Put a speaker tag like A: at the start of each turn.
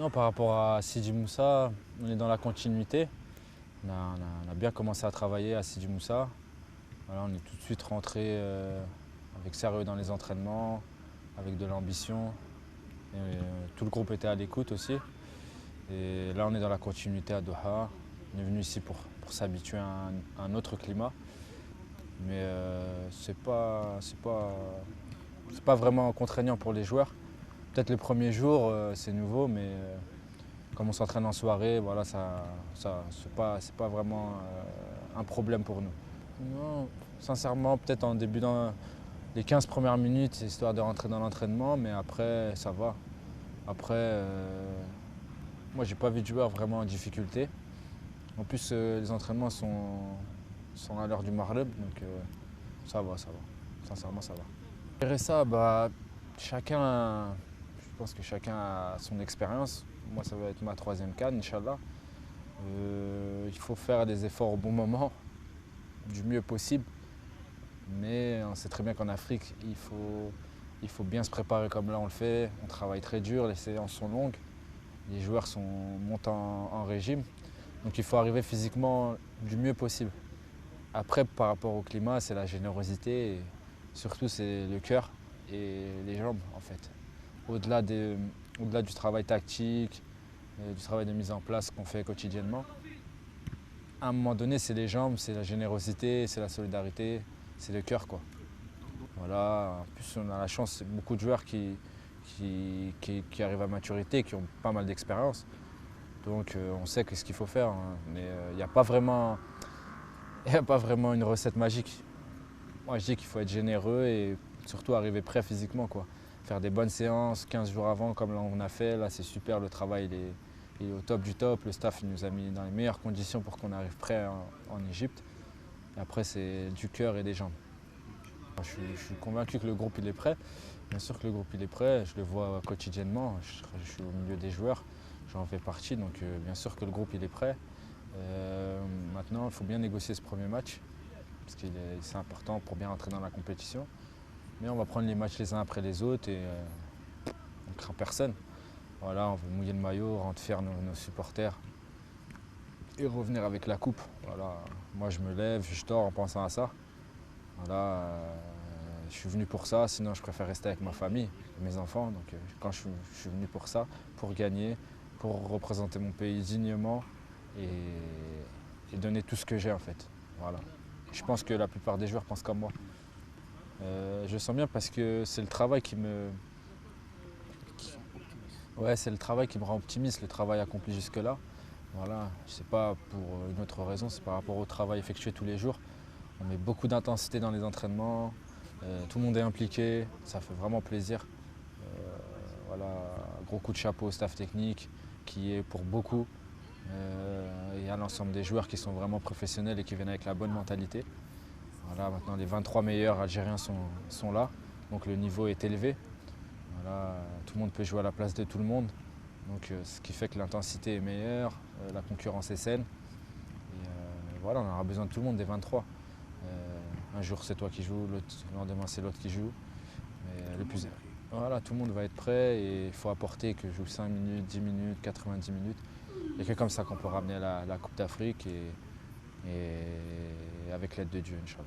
A: Non, par rapport à Sidi Moussa, on est dans la continuité. On a bien commencé à travailler à Sidi Moussa. Voilà, on est tout de suite rentré avec sérieux dans les entraînements, avec de l'ambition. Tout le groupe était à l'écoute aussi. Et là, on est dans la continuité à Doha. On est venu ici pour s'habituer à un autre climat. Mais c'est pas vraiment contraignant pour les joueurs. Peut-être le premier jour, c'est nouveau, mais comme on s'entraîne en soirée, voilà, c'est pas vraiment un problème pour nous. Non, sincèrement, peut-être en débutant les 15 premières minutes, histoire de rentrer dans l'entraînement, mais après, ça va. Après, moi, j'ai pas vu de joueur vraiment en difficulté. En plus, les entraînements sont à l'heure du Maghreb, donc ça va, ça va. Sincèrement, ça va. Et ça, je pense que chacun a son expérience. Moi, ça va être ma troisième CAN, Inch'Allah. Il faut faire des efforts au bon moment, du mieux possible. Mais on sait très bien qu'en Afrique, il faut bien se préparer comme là on le fait. On travaille très dur, les séances sont longues, les joueurs montent en régime. Donc il faut arriver physiquement du mieux possible. Après, par rapport au climat, c'est la générosité et surtout c'est le cœur et les jambes en fait. Au-delà au-delà du travail tactique, du travail de mise en place qu'on fait quotidiennement, à un moment donné, c'est les jambes, c'est la générosité, c'est la solidarité, c'est le cœur quoi. Voilà. En plus, on a la chance, c'est beaucoup de joueurs qui arrivent à maturité, qui ont pas mal d'expérience. Donc on sait ce qu'il faut faire, hein. Mais il n'y a pas vraiment, y a pas vraiment une recette magique. Moi, je dis qu'il faut être généreux et surtout arriver prêt physiquement, quoi. Faire des bonnes séances 15 jours avant, comme là on a fait. Là, c'est super, le travail il est au top du top. Le staff il nous a mis dans les meilleures conditions pour qu'on arrive prêt en Égypte. Et après, c'est du cœur et des jambes. Je suis convaincu que le groupe il est prêt. Bien sûr que le groupe il est prêt, je le vois quotidiennement. Je suis au milieu des joueurs, j'en fais partie, donc bien sûr que le groupe il est prêt. Maintenant, il faut bien négocier ce premier match, parce que c'est important pour bien entrer dans la compétition. Mais on va prendre les matchs les uns après les autres et on ne craint personne. Voilà, on veut mouiller le maillot, rendre fiers nos supporters et revenir avec la coupe. Voilà. Moi je me lève, je dors en pensant à ça. Voilà, je suis venu pour ça, sinon je préfère rester avec ma famille, mes enfants. Donc quand je suis venu pour ça, pour gagner, pour représenter mon pays dignement et, et donner tout ce que j'ai en fait. Voilà. Je pense que la plupart des joueurs pensent comme moi. Je le sens bien parce que c'est le travail ouais, c'est le travail qui me rend optimiste, le travail accompli jusque-là. Voilà, c'est pas pour une autre raison, c'est par rapport au travail effectué tous les jours. On met beaucoup d'intensité dans les entraînements, tout le monde est impliqué, ça fait vraiment plaisir. Voilà, gros coup de chapeau au staff technique qui est pour beaucoup et à l'ensemble des joueurs qui sont vraiment professionnels et qui viennent avec la bonne mentalité. Voilà, maintenant les 23 meilleurs Algériens sont là, donc le niveau est élevé. Voilà, tout le monde peut jouer à la place de tout le monde, donc ce qui fait que l'intensité est meilleure, la concurrence est saine. Et voilà, on aura besoin de tout le monde des 23. Un jour c'est toi qui joues, le lendemain c'est l'autre qui joue. Mais voilà, tout le monde va être prêt et il faut apporter que je joue 5 minutes, 10 minutes, 90 minutes. Et que comme ça qu'on peut ramener la Coupe d'Afrique et avec l'aide de Dieu, Inch'Allah.